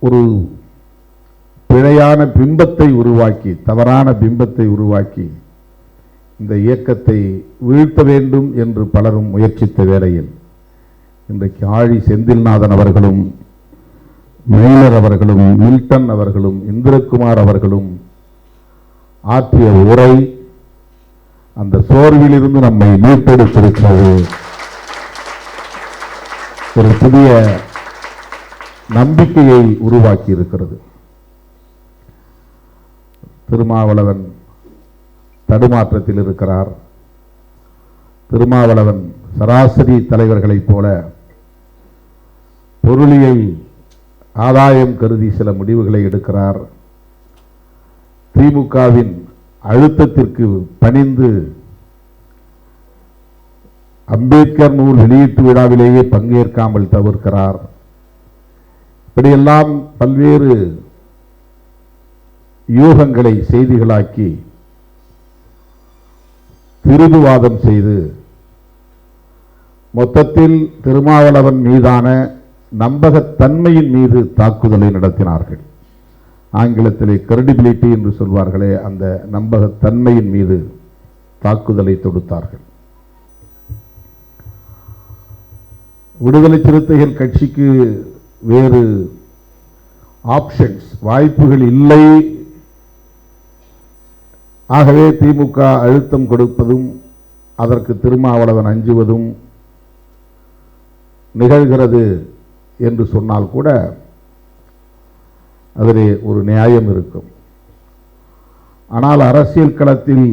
ஒரு பிழையான பிம்பத்தை உருவாக்கி, தவறான பிம்பத்தை உருவாக்கி இந்த இயக்கத்தை வீழ்த்த வேண்டும் என்று பலரும் முயற்சித்த வேளையில் இன்றைக்கு ஆழி செந்தில்நாதன் அவர்களும், மெய்லர் அவர்களும், மில்டன் அவர்களும், இந்திரகுமார் அவர்களும் ஆற்றிய உரை அந்த சோர்விலிருந்து நம்மை மீட்டெடுத்திருக்கிறது. ஒரு புதிய நம்பிக்கையை உருவாக்கி இருக்கிறது. திருமாவளவன் தடுமாற்றத்தில் இருக்கிறார். திருமாவளவன் சராசரி தலைவர்களைப் போல பொருளியல் ஆதாயம் கருதி சில முடிவுகளை எடுக்கிறார். திமுகவின் அழுத்தத்திற்கு பணிந்து அம்பேத்கர் நூல் வெளியீட்டு விழாவிலேயே பங்கேற்காமல் தவிர்க்கிறார். இப்படியெல்லாம் பல்வேறு யூகங்களை செய்திகளாக்கி திருதுவாதம் செய்து மொத்தத்தில் திருமாவளவன் மீதான நம்பகத்தன்மையின் மீது தாக்குதலை நடத்தினார்கள். ஆங்கிலத்திலே கிரெடிபிலிட்டி என்று சொல்வார்களே, அந்த நம்பகத்தன்மையின் மீது தாக்குதலை தொடுத்தார்கள். விடுதலை சிறுத்தைகள் கட்சிக்கு வேறு ஆப்ஷன்ஸ், வாய்ப்புகள் இல்லை. ஆகவே திமுக அழுத்தம் கொடுப்பதும் அதற்கு திருமாவளவன் அஞ்சுவதும் நிகழ்கிறது என்று சொன்னால் கூட அதிலே ஒரு நியாயம் இருக்கும். ஆனால் அரசியல் களத்தில்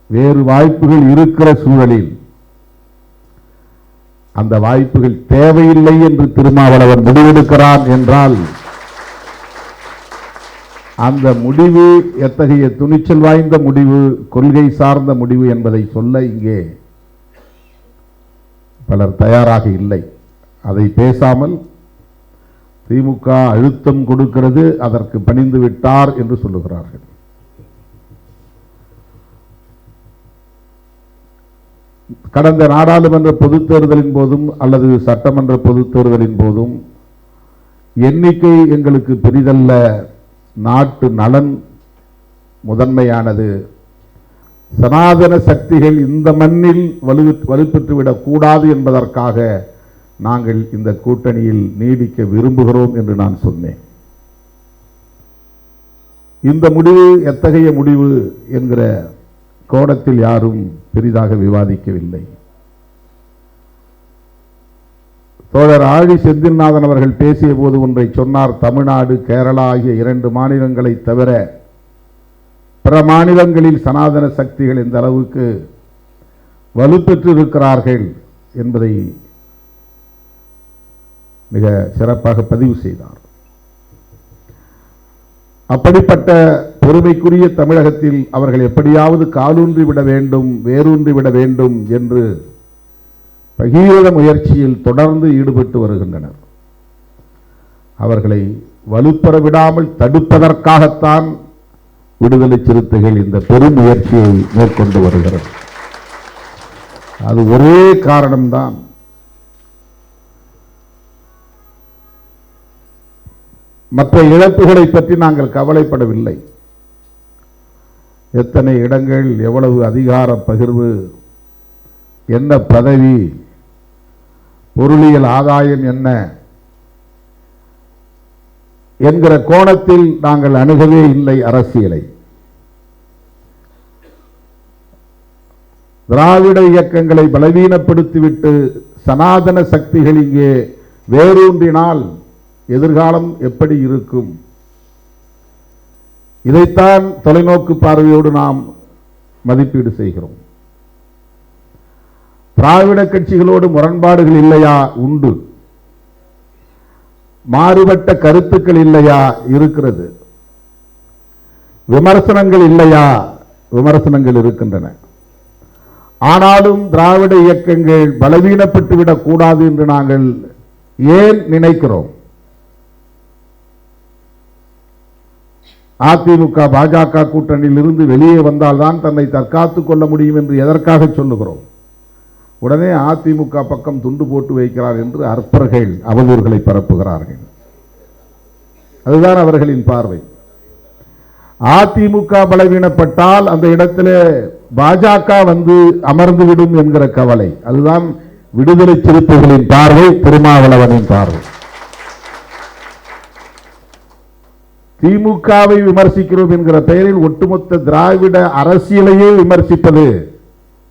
வேறு வாய்ப்புகள் இருக்கிற சூழலில் அந்த வாய்ப்புகள் தேவையில்லை என்று திருமாவளவன் முடிவெடுக்கிறான் என்றால் அந்த முடிவு எத்தகைய துணிச்சல் வாய்ந்த முடிவு, கொள்கை சார்ந்த முடிவு என்பதை சொல்ல இங்கே பலர் தயாராக இல்லை. அதை பேசாமல் திமுக அழுத்தம் கொடுக்கிறது, அதற்கு பணிந்து விட்டார் என்று சொல்லுகிறார்கள். கடந்த நாடாளுமன்ற பொதுத் தேர்தலின் போதும் அல்லது சட்டமன்ற பொதுத் தேர்தலின் போதும் எண்ணிக்கை எங்களுக்கு பெரிதல்ல, நாட்டு நலன் முதன்மையானது, சனாதன சக்திகள் இந்த மண்ணில் வலுப்பெற்றுவிடக் கூடாது என்பதற்காக நாங்கள் இந்த கூட்டணியில் நீடிக்க விரும்புகிறோம் என்று நான் சொன்னேன். இந்த முடிவு எத்தகைய முடிவு என்கிற கோணத்தில் யாரும் பெரிதாக விவாதிக்கவில்லை. தோழர் ஆழி செந்தில்நாதன் அவர்கள் பேசிய போது ஒன்றை சொன்னார். தமிழ்நாடு, கேரளா ஆகிய 2 மாநிலங்களை தவிர பிற மாநிலங்களில் சனாதன சக்திகள் இந்த அளவுக்கு வலுப்பெற்று இருக்கிறார்கள் என்பதை மிக சிறப்பாக பதிவு செய்தார். அப்படிப்பட்ட பெருமைக்குரிய தமிழகத்தில் அவர்கள் எப்படியாவது காலூன்றி விட வேண்டும், வேரூன்றி விட வேண்டும் என்று பகீரத முயற்சியில் தொடர்ந்து ஈடுபட்டு வருகின்றனர். அவர்களை வலுப்பெற விடாமல் தடுப்பதற்காகத்தான் விடுதலை சிறுத்தைகள் இந்த பெரும் முயற்சியை மேற்கொண்டு வருகிறது. அது ஒரே காரணம்தான். மற்ற இழப்புகளை பற்றி நாங்கள் கவலைப்படவில்லை. எத்தனை இடங்கள், எவ்வளவு அதிகார பகிர்வு, என்ன பதவி, பொருளியல் ஆதாயம் என்ன என்கிற கோணத்தில் நாங்கள் அணுகவே இல்லை அரசியலை. திராவிட இயக்கங்களை பலவீனப்படுத்திவிட்டு சனாதன சக்திகள் இங்கே வேரூன்றினால் எதிர்காலம் எப்படி இருக்கும்? இதைத்தான் தொலைநோக்கு பார்வையோடு நாம் மதிப்பீடு செய்கிறோம். திராவிட கட்சிகளோடு முரண்பாடுகள் இல்லையா? உண்டு. மாறுபட்ட கருத்துக்கள் இல்லையா? இருக்கிறது. விமர்சனங்கள் இல்லையா? விமர்சனங்கள் இருக்கின்றன. ஆனாலும் திராவிட இயக்கங்கள் பலவீனப்பட்டு விடக் கூடாது என்று நாங்கள் ஏன் நினைக்கிறோம்? அதிமுக பாஜக கூட்டணியில் இருந்து வெளியே வந்தால்தான் தன்னை தற்காத்துக் கொள்ள முடியும் என்று எதற்காக சொல்லுகிறோம்? உடனே அதிமுக பக்கம் துண்டு போட்டு வைக்கிறார் என்று அற்பர்கள் அவதூறுகளை பரப்புகிறார்கள். அதுதான் அவர்களின் பார்வை. அதிமுக பலவீனப்பட்டால் அந்த இடத்திலே பாஜக வந்து அமர்ந்துவிடும் என்கிற கவலை. அதுதான் விடுதலை சிறுத்தைகளின் பார்வை, திருமாவளவனின் பார்வை. திமுகவை விமர்சிக்கிறோம் என்கிற பெயரில் ஒட்டுமொத்த திராவிட அரசியலையே விமர்சிப்பது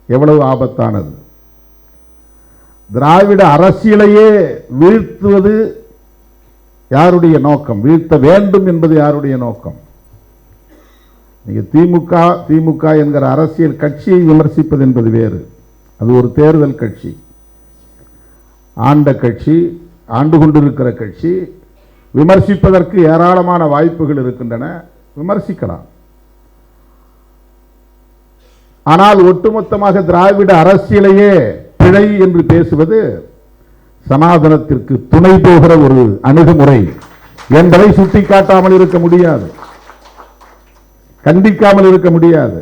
எவ்வளவு ஆபத்தானது. திராவிட அரசியலையே வீழ்த்துவது யாருடைய நோக்கம்? வீழ்த்த வேண்டும் என்பது யாருடைய நோக்கம்? நீங்க திமுக என்கிற அரசியல் கட்சியை விமர்சிப்பது என்பது வேறு. அது ஒரு தேர்தல் கட்சி, ஆண்ட கட்சி, ஆண்டு கொண்டிருக்கிற கட்சி. விமர்சிப்பதற்கு ஏராளமான வாய்ப்புகள் இருக்கின்றன, விமர்சிக்கலாம். ஆனால் ஒட்டுமொத்தமாக திராவிட அரசியலையே பிழை என்று பேசுவது சனாதனத்திற்கு துணை போகிற ஒரு அணுகுமுறை என்பதை சுட்டிக்காட்டாமல் இருக்க முடியாது, கண்டிக்காமல் இருக்க முடியாது,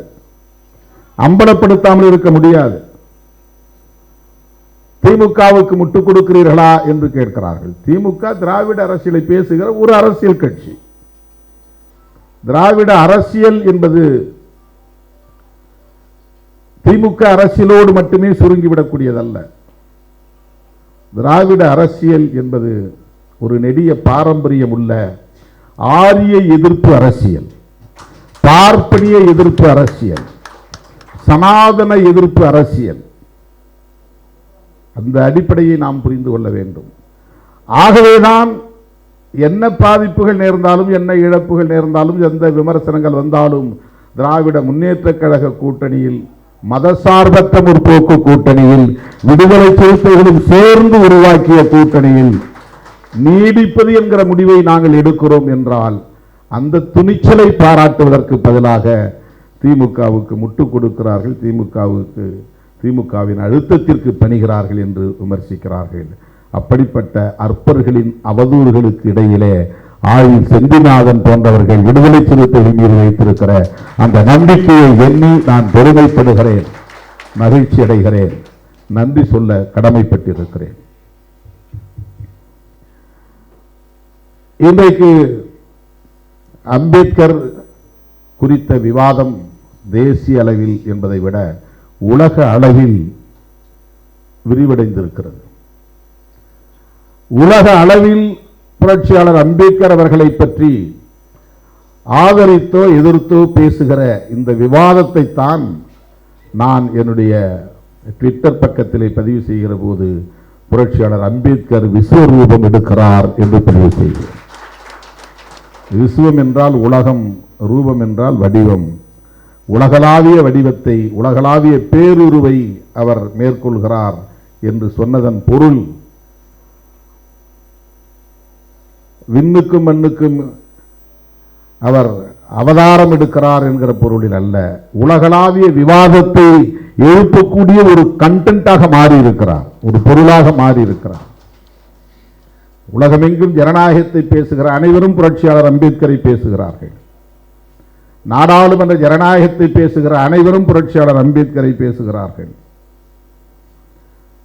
அம்பலப்படுத்தாமல் இருக்க முடியாது. திமுகவுக்கு முட்டுக் கொடுக்கிறீர்களா என்று கேட்கிறார்கள். திமுக திராவிட அரசியலை பேசுகிற ஒரு அரசியல் கட்சி. திராவிட அரசியல் என்பது திமுக அரசியலோடு மட்டுமே சுருங்கிவிடக்கூடியதல்ல. திராவிட அரசியல் என்பது ஒரு நெடிய பாரம்பரியம் உள்ள ஆரிய எதிர்ப்பு அரசியல், பார்ப்பனிய எதிர்ப்பு அரசியல், சனாதன எதிர்ப்பு அரசியல். அந்த அடிப்படையை நாம் புரிந்து கொள்ள வேண்டும். ஆகவேதான் என்ன பாதிப்புகள் நேர்ந்தாலும், என்ன இழப்புகள் நேர்ந்தாலும், எந்த விமர்சனங்கள் வந்தாலும் திராவிட முன்னேற்ற கழக கூட்டணியில், மதசார்பற்ற முற்போக்கு கூட்டணியில், விடுதலை சிறுத்தைகளும் சேர்ந்து உருவாக்கிய கூட்டணியில் நீடிப்பது என்கிற முடிவை நாங்கள் எடுக்கிறோம் என்றால் அந்த துணிச்சலை பாராட்டுவதற்கு பதிலாக திமுகவுக்கு முட்டுக் கொடுக்கிறார்கள், திமுகவின் அழுத்தத்திற்கு பணிகிறார்கள் என்று விமர்சிக்கிறார்கள். அப்படிப்பட்ட அற்பர்களின் அவதூறுகளுக்கு இடையிலே ஆயுள் செந்திநாதன் போன்றவர்கள் விடுதலை சிறுத்தைகள் மீது வைத்திருக்கிற அந்த நம்பிக்கையை எண்ணி நான் பெருமைப்படுகிறேன், மகிழ்ச்சி அடைகிறேன், நன்றி சொல்ல கடமைப்பட்டிருக்கிறேன். இன்றைக்கு அம்பேத்கர் குறித்த விவாதம் தேசிய அளவில் என்பதை விட உலக அளவில் விரிவடைந்திருக்கிறது. உலக அளவில் புரட்சியாளர் அம்பேத்கர் அவர்களை பற்றி ஆதரித்தோ எதிர்த்தோ பேசுகிற இந்த விவாதத்தை தான் நான் என்னுடைய ட்விட்டர் பக்கத்திலே பதிவு செய்கிற போது புரட்சியாளர் அம்பேத்கர் விஸ்வரூபம் எடுக்கிறார் என்று பதிவு செய்கிறேன். விஸ்வம் என்றால் உலகம், ரூபம் என்றால் வடிவம். உலகளாவிய வடிவத்தை, உலகளாவிய பேருருவை அவர் மேற்கொள்கிறார் என்று சொன்னதன் பொருள் விண்ணுக்கும் மண்ணுக்கும் அவர் அவதாரம் எடுக்கிறார் என்கிற பொருளில் அல்ல, உலகளாவிய விவாதத்தை எழுப்பக்கூடிய ஒரு கண்டென்ட்டாக மாறி இருக்கிறார், ஒரு பொருளாக மாறி இருக்கிறார். உலகமெங்கும் ஜனநாயகத்தை பேசுகிற அனைவரும் புரட்சியாளர் அம்பேத்கரை பேசுகிறார்கள். நாடாளுமன்ற ஜனநாயகத்தை பேசுகிற அனைவரும் புரட்சியாளர் அம்பேத்கரை பேசுகிறார்கள்.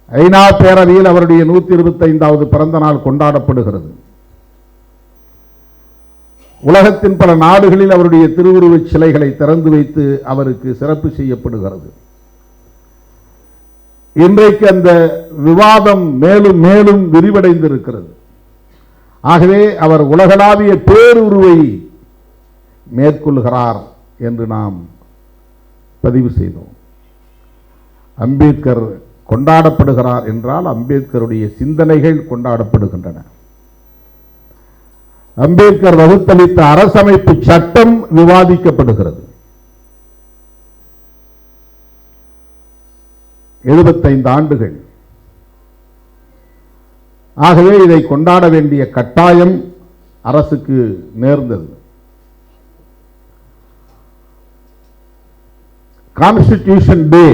ஐநா பேரவையில் அவருடைய 125வது பிறந்த நாள் கொண்டாடப்படுகிறது. உலகத்தின் பல நாடுகளில் அவருடைய திருவுருவச் சிலைகளை திறந்து வைத்து அவருக்கு சிறப்பு செய்யப்படுகிறது. இன்றைக்கு அந்த விவாதம் மேலும் மேலும் விரிவடைந்திருக்கிறது. ஆகவே அவர் உலகளாவிய பேருருவை மேற்கொள்கிறார் என்று நாம் பதிவு செய்தோம். அம்பேத்கர் கொண்டாடப்படுகிறார் என்றால் அம்பேத்கருடைய சிந்தனைகள் கொண்டாடப்படுகின்றன. அம்பேத்கர் வகுத்தளித்த அரசமைப்பு சட்டம் விவாதிக்கப்படுகிறது. 75 ஆண்டுகள். ஆகவே இதை கொண்டாட வேண்டிய கட்டாயம் அரசுக்கு நேர்ந்தது. கான்ஸ்டிடியூஷன் டே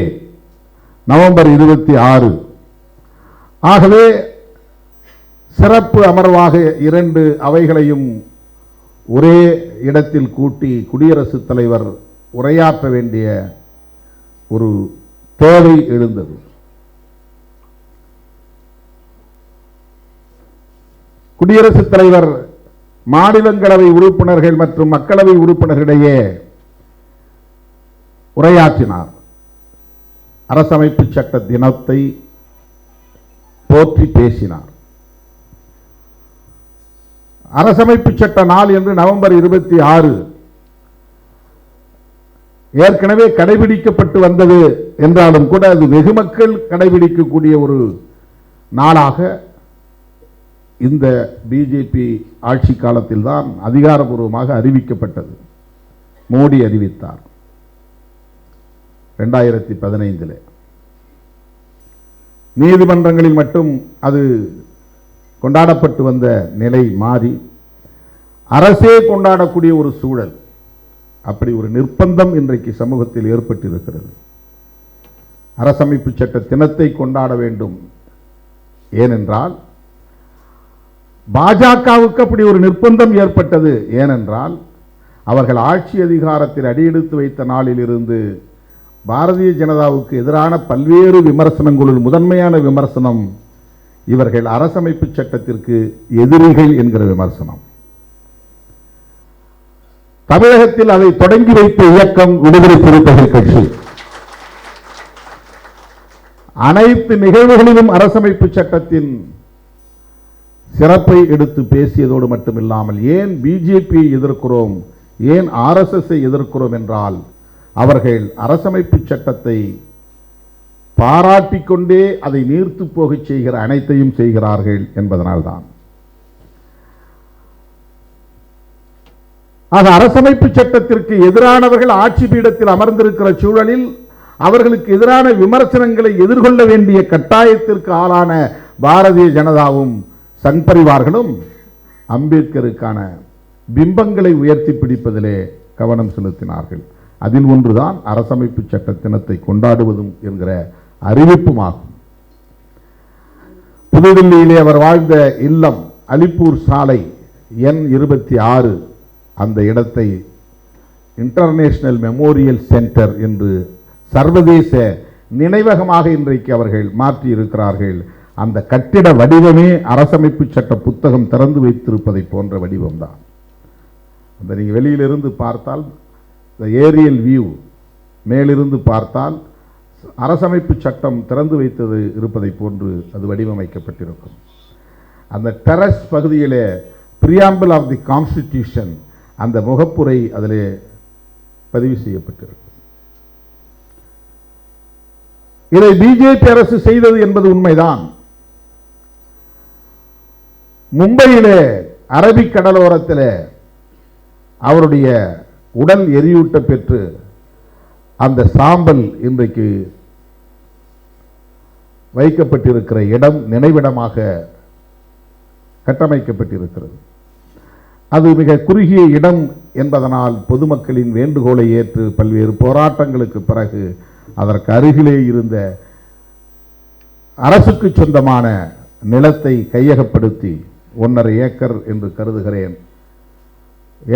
நவம்பர் 26. ஆகவே சிறப்பு அமர்வாக 2 அவைகளையும் ஒரே இடத்தில் கூட்டி குடியரசுத் தலைவர் உரையாற்ற வேண்டிய ஒரு தேவை எழுந்தது. குடியரசுத் தலைவர் மாநிலங்களவை உறுப்பினர்கள் மற்றும் மக்களவை உறுப்பினர்களிடையே உரையாற்றினார். அரசமைப்பு சட்ட தினத்தை போற்றி பேசினார். அரசமைப்பு சட்ட நாள் என்று நவம்பர் 26 ஏற்கனவே கடைபிடிக்கப்பட்டு வந்தது என்றாலும் கூட அது வெகு மக்கள் கடைபிடிக்கக்கூடிய ஒரு நாளாக இந்த பிஜேபி ஆட்சி காலத்தில் தான் அதிகாரப்பூர்வமாக அறிவிக்கப்பட்டது. மோடி அறிவித்தார் 2015. நீதிமன்றங்களில் மட்டும் அது கொண்டாடப்பட்டு வந்த நிலை மாறி அரசே கொண்டாடக்கூடிய ஒரு சூழல், அப்படி ஒரு நிர்பந்தம் இன்றைக்கு சமூகத்தில் ஏற்பட்டிருக்கிறது. அரசமைப்பு சட்ட தினத்தை கொண்டாட வேண்டும். ஏனென்றால் பாஜகவுக்கு அப்படி ஒரு நிர்பந்தம் ஏற்பட்டது. ஏனென்றால் அவர்கள் ஆட்சி அதிகாரத்தில் அடியெடுத்து வைத்த நாளில் இருந்து பாரதிய ஜனதாவுக்கு எதிரான பல்வேறு விமர்சனங்களுள் முதன்மையான விமர்சனம் இவர்கள் அரசமைப்பு சட்டத்திற்கு எதிரிகள் என்கிற விமர்சனம். தமிழகத்தில் அதை தொடங்கி வைத்த இயக்கம் விடுதலை சிறுத்தைகள் கட்சி அனைத்து நிகழ்வுகளிலும் அரசமைப்பு சட்டத்தின் சிறப்பை எடுத்து பேசியதோடு மட்டுமில்லாமல் ஏன் பிஜேபியை எதிர்க்கிறோம், ஏன் ஆர்எஸ்எஸ்ஐ எதிர்க்கிறோம் என்றால் அவர்கள் அரசமைப்பு சட்டத்தை பாராட்டிக்கொண்டே அதை நீர்த்து போகச் செய்கிற அனைத்தையும் செய்கிறார்கள் என்பதனால்தான். ஆக அரசமைப்பு சட்டத்திற்கு எதிரானவர்கள் ஆட்சி பீடத்தில் அமர்ந்திருக்கிற சூழலில் அவர்களுக்கு எதிரான விமர்சனங்களை எதிர்கொள்ள வேண்டிய கட்டாயத்திற்கு ஆளான பாரதிய ஜனதாவும் சங் பரிவார்களும் அம்பேத்கருக்கான பிம்பங்களை உயர்த்தி பிடிப்பதிலே கவனம் செலுத்தினார்கள். அதில் ஒன்றுதான் அரசமைப்பு சட்ட தினத்தை கொண்டாடுவதும் என்கிற அறிவிப்புமாகும். புதுதில்லியிலே அவர் வாழ்ந்த இல்லம் அலிப்பூர் சாலை எண் 26 அந்த இடத்தை இன்டர்நேஷனல் மெமோரியல் சென்டர் என்று சர்வதேச நினைவகமாக இன்றைக்கு அவர்கள் மாற்றி இருக்கிறார்கள். அந்த கட்டிட வடிவமே அரசமைப்பு சட்ட புத்தகம் திறந்து வைத்திருப்பதை போன்ற வடிவம்தான். அந்த நீங்கள் வெளியிலிருந்து பார்த்தால் ஏரியல் வியூ, மேலிருந்து பார்த்தால் அரசமைப்பு சட்டம் திறந்து வைத்தது இருப்பதை போன்று அது வடிவமைக்கப்பட்டிருக்கும். அந்த டெரஸ் பகுதியிலே பிரியாம்பிள் ஆஃப் தி கான்ஸ்டிடியூஷன் அந்த முகப்புரை அதிலே பதிவு செய்யப்பட்டிருக்கும். இதை பிஜேபி அரசு செய்தது என்பது உண்மைதான். மும்பையிலே அரபிக் கடலோரத்தில் அவருடைய உடல் எரியூட்ட பெற்று அந்த சாம்பல் இன்றைக்கு வைக்கப்பட்டிருக்கிற இடம் நினைவிடமாக கட்டமைக்கப்பட்டிருக்கிறது. அது மிக குறுகிய இடம் என்பதனால் பொதுமக்களின் வேண்டுகோளை ஏற்று பல்வேறு போராட்டங்களுக்கு பிறகு அதற்கு அருகிலே இருந்த அரசுக்கு சொந்தமான நிலத்தை கையகப்படுத்தி 1.5 ஏக்கர் என்று கருதுகிறேன்,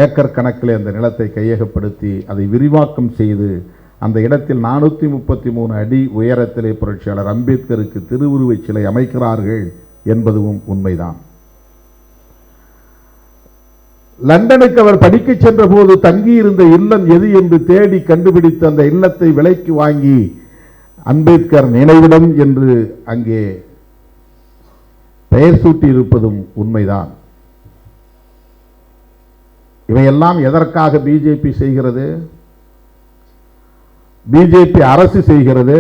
ஏக்கர் கணக்கில் அந்த நிலத்தை கையகப்படுத்தி அதை விரிவாக்கம் செய்து அந்த இடத்தில் 433 அடி உயரத்திலே புரட்சியாளர் அம்பேத்கருக்கு திருவுருவச் சிலை அமைக்கிறார்கள் என்பதும் உண்மைதான். லண்டனுக்கு அவர் படிக்க சென்ற போது தங்கியிருந்த இல்லம் எது என்று தேடி கண்டுபிடித்து அந்த இல்லத்தை விலைக்கு வாங்கி அம்பேத்கர் நினைவிடம் என்று அங்கே பெயர் சூட்டி இருப்பதும் உண்மைதான். இவையெல்லாம் எதற்காக பிஜேபி செய்கிறது? பிஜேபி அரசு செய்கிறது.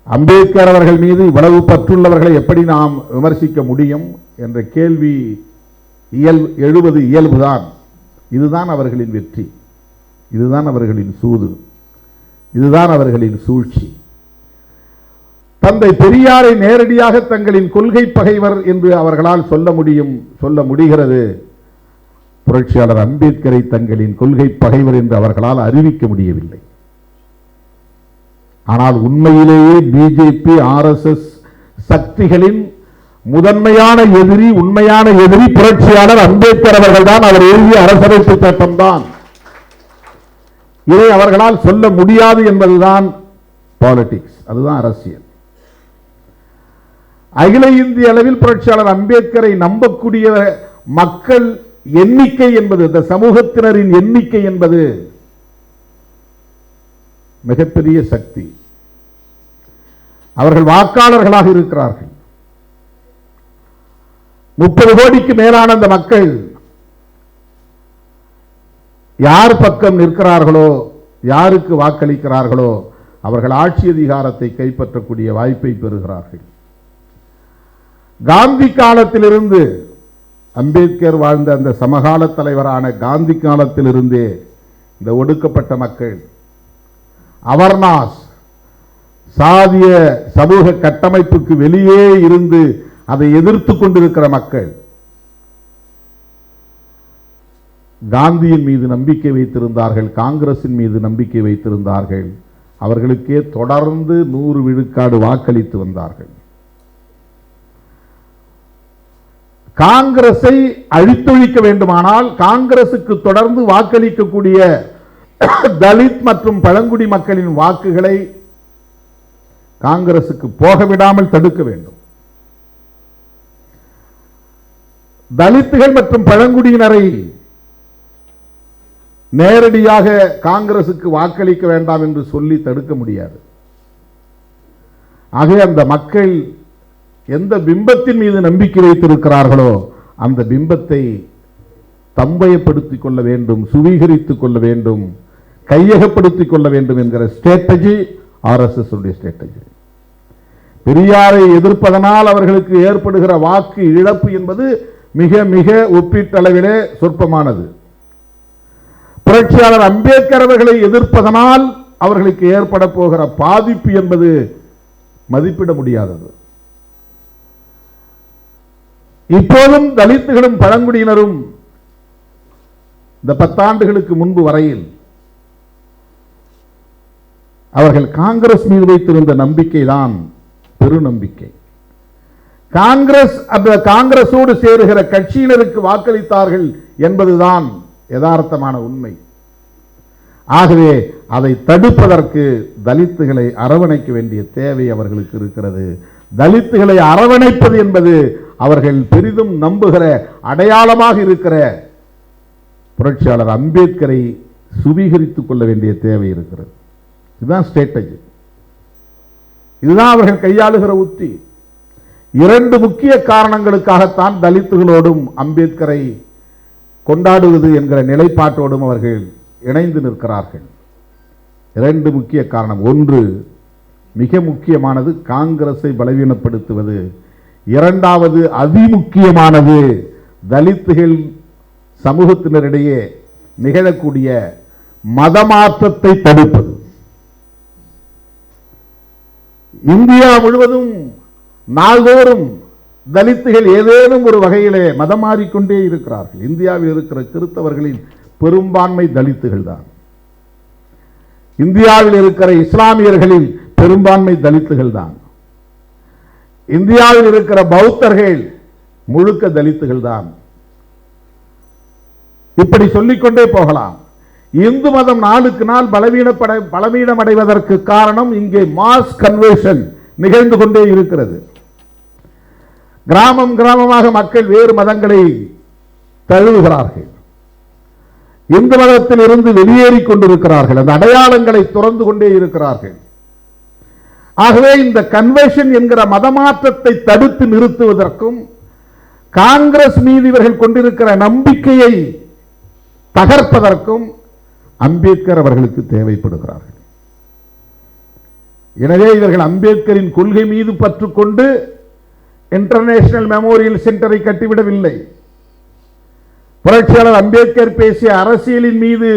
அம்பேத்கர் அவர்கள் மீது இவ்வளவு பற்றுள்ளவர்களை எப்படி நாம் விமர்சிக்க முடியும் என்ற கேள்வி எழுவது இயல்புதான். இதுதான் அவர்களின் வெற்றி, இதுதான் அவர்களின் சூது, இதுதான் அவர்களின் சூழ்ச்சி. தந்தை பெரியாரை நேரடியாக தங்களின் கொள்கை பகைவர் என்று அவர்களால் சொல்ல முடிகிறது. புரட்சியாளர் அம்பேத்கரை தங்களின் கொள்கை பகைவர் என்று அவர்களால் அறிவிக்க முடியவில்லை. ஆனால் உண்மையிலேயே பிஜேபி ஆர்எஸ்எஸ் சக்திகளின் முதன்மையான எதிரி, உண்மையான எதிரி புரட்சியாளர் அம்பேத்கர் அவர்கள் தான். அவர் எழுதிய அரசமைப்பு சட்டம் தான். இதை அவர்களால் சொல்ல முடியாது என்பதுதான் பாலிடிக்ஸ், அதுதான் அரசியல். அகில இந்திய அளவில் புரட்சியாளர் அம்பேத்கரை நம்பக்கூடிய மக்கள் எண்ணிக்கை என்பது, இந்த சமூகத்தினரின் எண்ணிக்கை என்பது மிகப்பெரிய சக்தி. அவர்கள் வாக்காளர்களாக இருக்கிறார்கள். 30 கோடிக்கு மேலான அந்த மக்கள் யார் பக்கம் நிற்கிறார்களோ, யாருக்கு வாக்களிக்கிறார்களோ அவர்கள் ஆட்சி அதிகாரத்தை கைப்பற்றக்கூடிய வாய்ப்பை பெறுகிறார்கள். காந்தி காலத்திலிருந்து, அம்பேத்கர் வாழ்ந்த அந்த சமகால தலைவரான காந்தி காலத்திலிருந்தே இந்த ஒடுக்கப்பட்ட மக்கள், அவர்னாஸ், சாதிய சமூக கட்டமைப்புக்கு வெளியே இருந்து அதை எதிர்த்து கொண்டிருக்கிற மக்கள் காந்தியின் மீது நம்பிக்கை வைத்திருந்தார்கள், காங்கிரசின் மீது நம்பிக்கை வைத்திருந்தார்கள். அவர்களுக்கே தொடர்ந்து 100 விழுக்காடு வாக்களித்து வந்தார்கள். காங்கிரஸை அழித்தொழிக்க வேண்டுமானால் காங்கிரசுக்கு தொடர்ந்து வாக்களிக்கக்கூடிய தலித் மற்றும் பழங்குடி மக்களின் வாக்குகளை காங்கிரசுக்கு போக விடாமல் தடுக்க வேண்டும். தலித்துகள் மற்றும் பழங்குடியினரை நேரடியாக காங்கிரசுக்கு வாக்களிக்க வேண்டாம் என்று சொல்லி தடுக்க முடியாது. ஆகவே அந்த மக்கள் எந்த பிம்பத்தின் மீது நம்பிக்கை வைத்திருக்கிறார்களோ அந்த பிம்பத்தை தம்பயப்படுத்திக் கொள்ள வேண்டும், சுவீகரித்துக் கொள்ள வேண்டும், கையகப்படுத்திக் கொள்ள வேண்டும் என்கிற ஸ்ட்ராட்டஜி RSS உடைய ஸ்ட்ராட்டஜி. பெரியாரை எதிர்ப்பதனால் அவர்களுக்கு ஏற்படுகிற வாக்கு இழப்பு என்பது மிக மிக ஒப்பீட்டளவிலே சொற்பமானது. புரட்சியாளர் அம்பேத்கர் அவர்களை எதிர்ப்பதனால் அவர்களுக்கு ஏற்பட போகிற பாதிப்பு என்பது மதிப்பிட முடியாதது. இப்போதும் தலித்துகளும் பழங்குடியினரும் இந்த 10 ஆண்டுகளுக்கு முன்பு வரையில் அவர்கள் காங்கிரஸ் மீது வைத்திருந்த நம்பிக்கை தான் பெருநம்பிக்கை. காங்கிரஸோடு சேருகிற கட்சியினருக்கு வாக்களித்தார்கள் என்பதுதான் யதார்த்தமான உண்மை. ஆகவே அதை தடுப்பதற்கு தலித்துகளை அரவணைக்க வேண்டிய தேவை அவர்களுக்கு இருக்கிறது. தலித்துகளை அரவணைப்பது என்பது அவர்கள் பெரிதும் நம்புகிற அடையாளமாக இருக்கிற புரட்சியாளர் அம்பேத்கரை சுவீகரித்துக் கொள்ள வேண்டிய தேவை இருக்கிறது. இதுதான் ஸ்ட்ராட்டஜி, இதுதான் அவர்கள் கையாளுகிற உத்தி. 2 முக்கிய காரணங்களுக்காகத்தான் தலித்துகளோடும் அம்பேத்கரை கொண்டாடுவது என்கிற நிலைப்பாட்டோடும் அவர்கள் இணைந்து நிற்கிறார்கள். 2 முக்கிய காரணம். ஒன்று, மிக முக்கியமானது காங்கிரஸை பலவீனப்படுத்துவது. 2வது அதிமுக்கியமானது தலித்துகள் சமூகத்தினரிடையே நிகழக்கூடிய மதமாற்றத்தை தடுப்பது. இந்தியா முழுவதும் நாள்தோறும் தலித்துகள் ஏதேனும் ஒரு வகையிலே மதம் மாறிக்கொண்டே இருக்கிறார்கள். இந்தியாவில் இருக்கிற கிறிஸ்தவர்களின் பெரும்பான்மை தலித்துகள் தான். இந்தியாவில் இருக்கிற இஸ்லாமியர்களின் பெரும்பான்மை தலித்துகள் தான். இந்தியாவில் இருக்கிற பௌத்தர்கள் முழுக்க தலித்துகள் தான். இப்படி சொல்லிக்கொண்டே போகலாம். இந்து மதம் நாளுக்கு நாள் பலவீனமடைவதற்கு காரணம் இங்கே மாஸ் கன்வர்ஷன் நிகழ்ந்து கொண்டே இருக்கிறது. கிராமம் கிராமமாக மக்கள் வேறு மதங்களை தழுவுகிறார்கள். இந்து மதத்தில் இருந்து வெளியேறிக் கொண்டிருக்கிறார்கள். அந்த அடையாளங்களை துறந்து கொண்டே இருக்கிறார்கள். ஆகவே இந்த கன்வர்ஷன் என்கிற மதமாற்றத்தை தடுத்து நிறுத்துவதற்கும் காங்கிரஸ் மீது இவர்கள் கொண்டிருக்கிற நம்பிக்கையை தகர்ப்பதற்கும் அம்பேத்கர் அவர்களுக்கு தேவைப்படுகிறார்கள். எனவே இவர்கள் அம்பேத்கரின் கொள்கை மீது பற்றுக்கொண்டு இன்டர்நேஷனல் மெமோரியல் சென்டரை கட்டிவிடவில்லை. புரட்சியாளர் அம்பேத்கர் பேசிய அரசியலின் மீது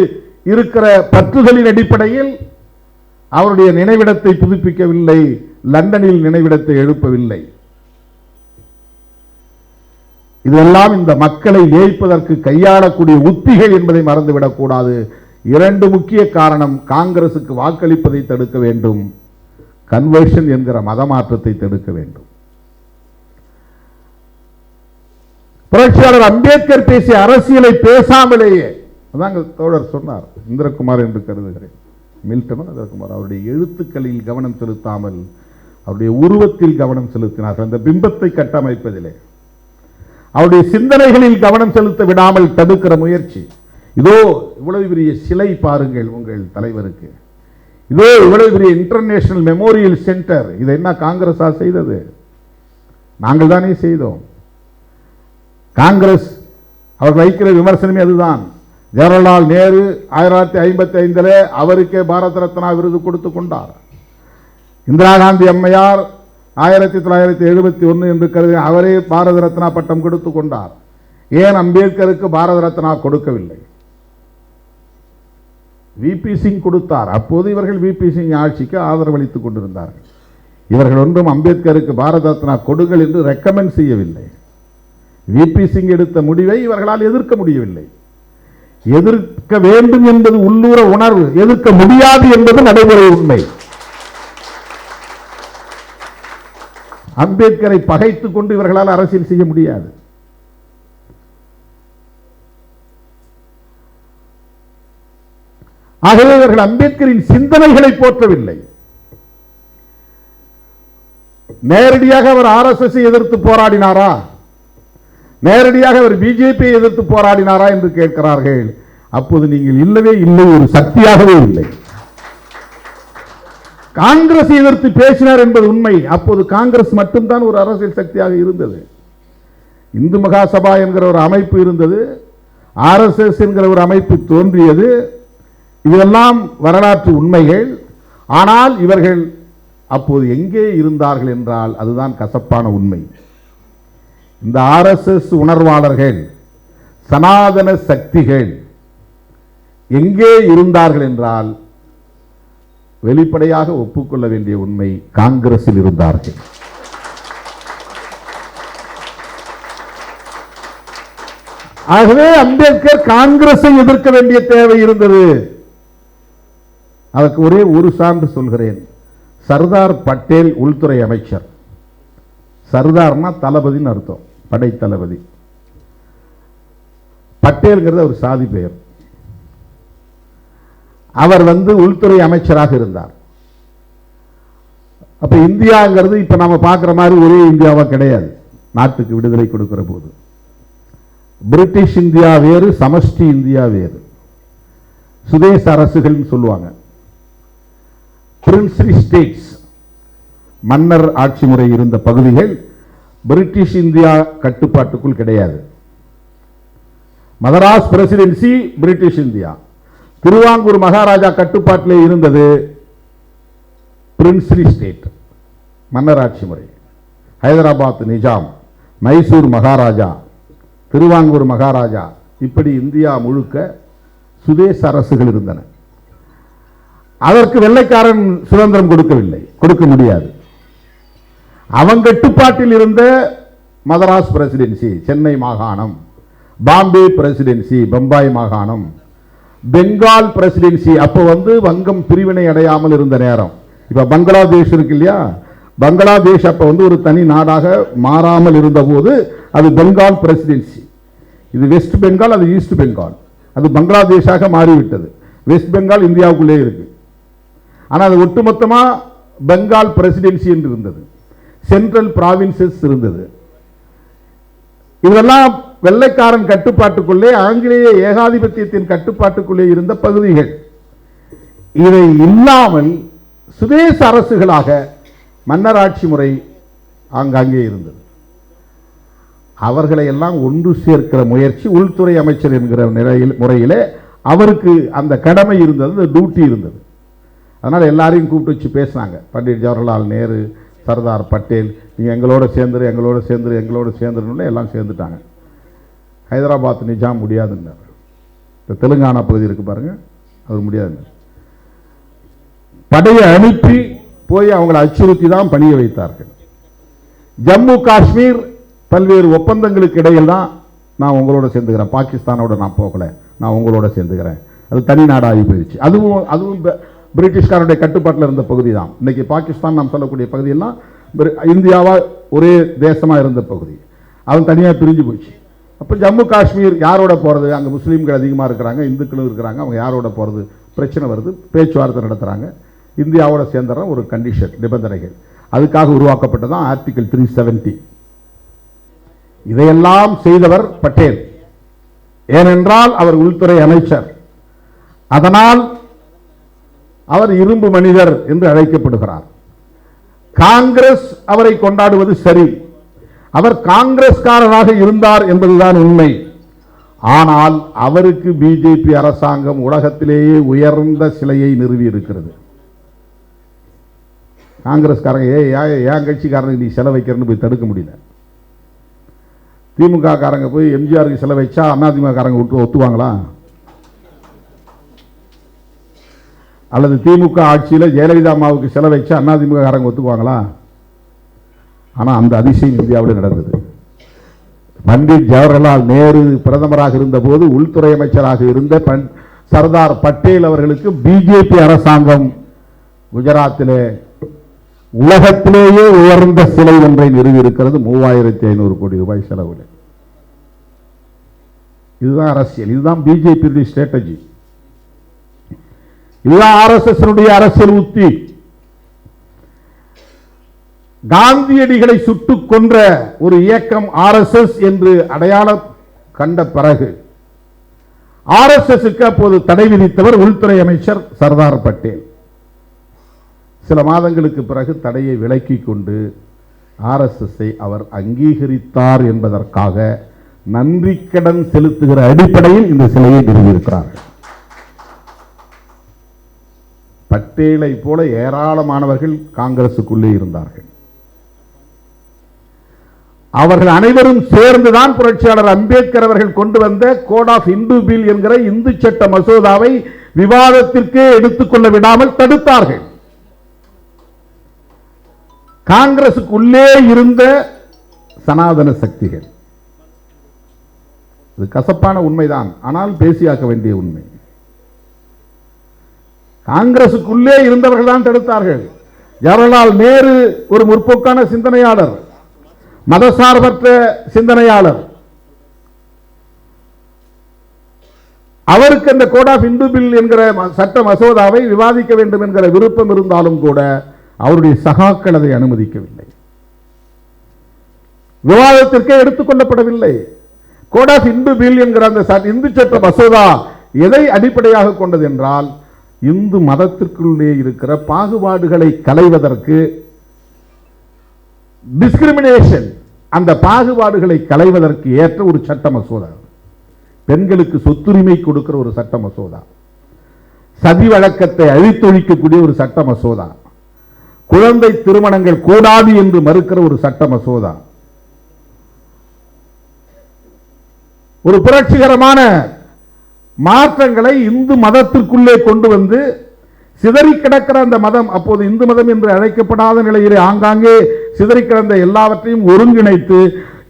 இருக்கிற பற்றுதலின் அடிப்படையில் அவருடைய நினைவிடத்தை புதுப்பிக்கவில்லை, லண்டனில் நினைவிடத்தை எழுப்பவில்லை. இதெல்லாம் இந்த மக்களை ஏய்ப்பதற்கு கையாளக்கூடிய உத்திகள் என்பதை மறந்துவிடக் கூடாது. 2 முக்கிய காரணம், காங்கிரசுக்கு வாக்களிப்பதை தடுக்க வேண்டும், கன்வர்ஷன் என்கிற மதமாற்றத்தை தடுக்க வேண்டும். புரட்சியாளர் அம்பேத்கர் பேசிய அரசியலை பேசாமலேயே, அதாங்க தோழர் சொன்னார், இந்திரகுமார் என்று கருதுகிறேன், மில்டனும் இந்திரகுமார், அவருடைய எழுத்துக்களில் கவனம் செலுத்தாமல் அவருடைய உருவத்தில் கவனம் செலுத்தினார்கள், அந்த பிம்பத்தை கட்டமைப்பதிலே. அவருடைய சிந்தனைகளில் கவனம் செலுத்த விடாமல் தடுக்கிற முயற்சி. இதோ இவ்வளவு பெரிய சிலை பாருங்கள் உங்கள் தலைவருக்கு, இதோ இவ்வளவு பெரிய இன்டர்நேஷனல் மெமோரியல் சென்டர். இதை என்ன காங்கிரஸா செய்தது? நாங்கள் தானே செய்தோம். காங்கிரஸ் அவர்கள் வைக்கிற விமர்சனமே அதுதான். ஜவஹர்லால் நேரு 1955 அவருக்கே பாரத ரத்னா விருது கொடுத்து கொண்டார். இந்திரா காந்தி அம்மையார் 1971 என்று கருதி அவரே பாரத ரத்னா பட்டம் கொடுத்து கொண்டார். ஏன் அம்பேத்கருக்கு பாரத ரத்னா கொடுக்கவில்லை? விபி சிங் கொடுத்தார். அப்போது இவர்கள் விபி சிங் ஆட்சிக்கு ஆதரவளித்துக் கொண்டிருந்தார்கள். இவர்கள் ஒன்றும் அம்பேத்கருக்கு பாரத ரத்னா கொடுங்கள் என்று ரெக்கமெண்ட் செய்யவில்லை. விபி சிங் எடுத்த முடிவை இவர்களால் எதிர்க்க முடியவில்லை. எதிர்க்க வேண்டும் என்பது உள்ளூர உணர்வு, எதிர்க்க முடியாது என்பது நடைமுறை உண்மை. அம்பேத்கரை பகைத்துக் கொண்டு இவர்களால் அரசியல் செய்ய முடியாது. ஆகவே இவர்கள் அம்பேத்கரின் சிந்தனைகளை போற்றவில்லை. நேரடியாக அவர் RSS எதிர்த்து போராடினாரா, நேரடியாக அவர் பிஜேபியை எதிர்த்து போராடினாரா என்று கேட்கிறார்கள். அப்போது நீங்கள் இல்லவே இல்லை, ஒரு சக்தியாகவே இல்லை. காங்கிரஸ் எதிர்த்து பேசினார் என்பது உண்மை. அப்போது காங்கிரஸ் மட்டும்தான் ஒரு அரசியல் சக்தியாக இருந்தது. இந்து மகாசபா என்கிற ஒரு அமைப்பு இருந்தது, RSS என்கிற ஒரு அமைப்பு தோன்றியது. இதெல்லாம் வரலாற்று உண்மைகள். ஆனால் இவர்கள் அப்போது எங்கே இருந்தார்கள் என்றால் அதுதான் கசப்பான உண்மை. இந்த RSS உணர்வாளர்கள், சனாதன சக்திகள் எங்கே இருந்தார்கள் என்றால் வெளிப்படையாக ஒப்புக்கொள்ள வேண்டிய உண்மை, காங்கிரஸில் இருந்தார்கள். ஆகவே அம்பேத்கர் காங்கிரஸை எதிர்க்க வேண்டிய தேவை இருந்தது. அதற்கு ஒரே ஒரு சான்று சொல்கிறேன். சர்தார் பட்டேல் உள்துறை அமைச்சர். சர்தார்னா தளபதினு அர்த்தம், படை தளபதி. பட்டேல்ங்கிறது ஒரு சாதி பெயர். அவர் உள்துறை அமைச்சராக இருந்தார். அப்ப இந்தியாங்கிறது இப்ப நாம பார்க்கிற மாதிரி ஒரே இந்தியாவா கிடையாது. நாட்டுக்கு விடுதலை கொடுக்கிற போது பிரிட்டிஷ் இந்தியா வேறு, சமஷ்டி இந்தியா வேறு. சுதேச அரசுகள் சொல்லுவாங்க. பிரின்ஸ்லி ஸ்டேட்ஸ், மன்னர் ஆட்சி முறை இருந்த பகுதிகள் பிரிட்டிஷ் இந்தியா கட்டுப்பாட்டுக்குள் கிடையாது. Madras presidency British India. Travancore maharaja கட்டுப்பாட்டிலே இருந்தது பிரின்ஸ்லி ஸ்டேட், மன்னர் ஆட்சி முறை. ஹைதராபாத் நிஜாம், மைசூர் மகாராஜா, திருவாங்கூர் மகாராஜா, இப்படி இந்தியா முழுக்க சுதேச அரசுகள் இருந்தன. அதற்கு வெள்ளைக்காரன் சுதந்திரம் கொடுக்கவில்லை, கொடுக்க முடியாது. அவன் கட்டுப்பாட்டில் இருந்த மதராஸ் பிரசிடென்சி, சென்னை மாகாணம், பாம்பே பிரசிடென்சி, பம்பாய் மாகாணம், பெங்கால் பிரசிடென்சி. அப்போ வங்கம் பிரிவினை அடையாமல் இருந்த நேரம். இப்ப பங்களாதேஷ் இருக்கு இல்லையா, பங்களாதேஷ் அப்ப ஒரு தனி நாடாக மாறாமல் இருந்த போது அது பெங்கால் பிரசிடென்சி. இது வெஸ்ட் பெங்கால், அது ஈஸ்ட் பெங்கால். அது பங்களாதேஷாக மாறிவிட்டது. வெஸ்ட் பெங்கால் இந்தியாவுக்குள்ளே இருக்கு. ஆனால் அது ஒட்டுமொத்தமா பெங்கால் பிரசிடென்சி என்று இருந்தது. சென்ட்ரல் பிராவின்சஸ் இருந்தது. இதெல்லாம் வெள்ளைக்காரன் கட்டுப்பாட்டுக்குள்ளே, ஆங்கிலேய ஏகாதிபத்தியத்தின் கட்டுப்பாட்டுக்குள்ளே இருந்த பகுதிகள். இதை இல்லாமல் சுதேச அரசுகளாக மன்னர் ஆட்சி முறை ஆங்காங்கே இருந்தது. அவர்களை எல்லாம் ஒன்று சேர்க்கிற முயற்சி உள்துறை அமைச்சர் என்கிற முறையிலே அவருக்கு அந்த கடமை இருந்தது, அந்த டியூட்டி இருந்தது. அதனால் எல்லாரையும் கூப்பிட்டு வச்சு பேசினாங்க. பண்டிட் ஜவஹர்லால் நேரு, சர்தார் பட்டேல், நீங்கள் எங்களோட சேர்ந்துரு, எங்களோட சேர்ந்துரு, எங்களோட சேர்ந்துருன்னு எல்லாம் சேர்ந்துட்டாங்க. ஹைதராபாத் நிஜாம் முடியாதுன்னார். இந்த தெலுங்கானா பகுதி இருக்கு பாருங்க, அது முடியாது. படையை அனுப்பி போய் அவங்களை அச்சுறுத்தி தான் பணிய வைத்தார்கள். ஜம்மு காஷ்மீர் பல்வேறு ஒப்பந்தங்களுக்கு இடையில் தான் நான் உங்களோட சேர்ந்துக்கிறேன், பாகிஸ்தானோட நான் போகல, நான் உங்களோட சேர்ந்துக்கிறேன். அது தனி நாடாகி போயிடுச்சு. அதுவும் பிரிட்டிஷ்காரனுடைய கட்டுப்பாட்டில் இருந்த பகுதி தான். இன்னைக்கு பாகிஸ்தான் நாம் சொல்லக்கூடிய பகுதியெல்லாம் இந்தியாவா ஒரே தேசமா இருந்த பகுதி. அவன் தனியாக பிரிஞ்சு போச்சு. அப்போ ஜம்மு காஷ்மீர் யாரோட போகிறது? அங்கே முஸ்லீம்கள் அதிகமாக இருக்கிறாங்க, இந்துக்களும் இருக்கிறாங்க. அவங்க யாரோட போகிறது? பிரச்சனை வருது. பேச்சுவார்த்தை நடத்துகிறாங்க. இந்தியாவோட சேர்ந்துற ஒரு கண்டிஷன், நிபந்தனைகள். அதுக்காக உருவாக்கப்பட்டதான் ஆர்டிகல் 370. இதையெல்லாம் செய்தவர் பட்டேல். ஏனென்றால் அவர் உள்துறை அமைச்சர். அதனால் அவர் இரும்பு மனிதர் என்று அழைக்கப்படுகிறார். காங்கிரஸ் அவரை கொண்டாடுவது சரி, அவர் காங்கிரஸ்காரராக இருந்தார் என்பதுதான் உண்மை. ஆனால் அவருக்கு பிஜேபி அரசாங்கம் உலகத்திலேயே உயர்ந்த சிலையை நிறுவி இருக்கிறது. காங்கிரஸ்காரங்க ஏன் கட்சிக்காரனுக்கு நீ செலவு வைக்கிறன்னு போய் தடுக்க முடியல. திமுக காரங்க போய் எம்ஜிஆருக்கு செலவு வச்சா அதிமுக காரங்க விட்டு ஒத்துவாங்களா? அல்லது திமுக ஆட்சியில் ஜெயலலிதா அம்மாவுக்கு செலவு வச்சா அதிமுக காரங்க ஒத்துக்குவாங்களா? ஆனால் அந்த அதிசயம் இந்தியாவில் நடந்தது. பண்டிட் ஜவஹர்லால் நேரு பிரதமராக இருந்த போது உள்துறை அமைச்சராக இருந்த சர்தார் பட்டேல் அவர்களுக்கு பிஜேபி அரசாங்கம் குஜராத்திலே உலகத்திலேயே உயர்ந்த சிலை ஒன்றை நிறுவி இருக்கிறது. 3500 கோடி ரூபாய் செலவில். இதுதான் அரசியல், இதுதான் பிஜேபி ஸ்ட்ராட்டஜி, இதுதான் RSS அரசியல் உத்தி. காந்தியடிகளை சுட்டுக் கொன்ற ஒரு இயக்கம் RSS என்று அடையாளம் கண்ட பிறகு RSSக்கு அப்போது தடை விதித்தவர் உள்துறை அமைச்சர் சர்தார் பட்டேல். சில மாதங்களுக்கு பிறகு தடையை விலக்கிக் கொண்டு RSSஐ அவர் அங்கீகரித்தார் என்பதற்காக நன்றி கடன் செலுத்துகிற அடிப்படையில் இந்த சிலையை நிறுவியிருக்கிறார்கள். பட்டேலை போல ஏராளமானவர்கள் காங்கிரசுக்குள்ளே இருந்தார்கள். அவர்கள் அனைவரும் சேர்ந்துதான் புரட்சியாளர் அம்பேத்கர் அவர்கள் கொண்டு வந்த கோட் ஆஃப் இந்து பில் என்கிற இந்து சட்ட மசோதாவை விவாதத்திற்கே எடுத்துக்கொள்ள விடாமல் தடுத்தார்கள். காங்கிரசுக்குள்ளே இருந்த சனாதன சக்திகள். இது கசப்பான உண்மைதான், ஆனால் பேசியாக்க வேண்டிய உண்மை. காங்கிரசுக்குள்ளே இருந்தவர்கள் தான் தடுத்தார்கள். ஜவஹர்லால் நேரு ஒரு முற்போக்கான சிந்தனையாளர், மதசார்பற்ற சிந்தனையாளர். அவருக்கு அந்த கோட் ஆஃப் இந்து பில் என்கிற சட்ட மசோதாவை விவாதிக்க வேண்டும் என்கிற விருப்பம் இருந்தாலும் கூட அவருடைய சகாக்கள் அதை அனுமதிக்கவில்லை. விவாதத்திற்கே எடுத்துக் கொள்ளப்படவில்லை. கோட் ஆஃப் இந்து பில் என்கிற அந்த இந்து சட்ட மசோதா எதை அடிப்படையாக கொண்டது என்றால், இந்து மதத்திற்குள்ளே இருக்கிற பாகுபாடுகளை களைவதற்கு, டிஸ்கிரிமினேஷன், அந்த பாகுபாடுகளை களைவதற்கு ஏற்ற ஒரு சட்ட மசோதா. பெண்களுக்கு சொத்துரிமை கொடுக்கிற ஒரு சட்ட மசோதா, சதி வழக்கத்தை அழித்தொழிக்கக்கூடிய ஒரு சட்ட மசோதா, குழந்தை திருமணங்கள் கூடாது என்று மறுக்கிற ஒரு சட்ட மசோதா, ஒரு புரட்சிகரமான மாற்றங்களை இந்து மதத்திற்குள்ளே கொண்டு வந்து சிதறி கிடக்கிற அந்த மதம், அப்போது இந்து மதம் என்று அழைக்கப்படாத நிலையிலே ஆங்காங்கே சிதறி கிடந்த எல்லாவற்றையும் ஒருங்கிணைத்து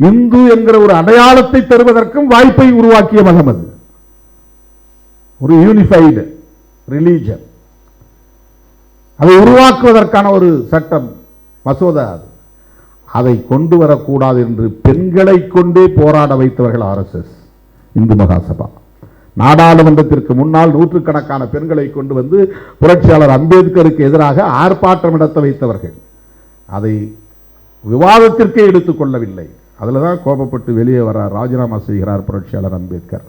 இந்து என்கிற ஒரு அடையாளத்தை தருவதற்கும் வாய்ப்பை உருவாக்கிய மதம் அது. ஒரு யூனிஃபைடு ரிலீஜன், அதை உருவாக்குவதற்கான ஒரு சட்டம் மசோதா. அதை கொண்டு வரக்கூடாது என்று பெண்களை கொண்டே போராட வைத்தவர்கள் RSS, இந்து மகாசபா. நாடாளுமன்றத்திற்கு முன்னால் நூற்றுக்கணக்கான பெண்களை கொண்டு வந்து புரட்சியாளர் அம்பேத்கருக்கு எதிராக ஆர்ப்பாட்டம் நடத்த வைத்தவர்கள். அதை விவாதத்திற்கே எடுத்துக் கொள்ளவில்லை. அதில் தான் கோபப்பட்டு வெளியே வர ராஜினாமா செய்கிறார் புரட்சியாளர் அம்பேத்கர்.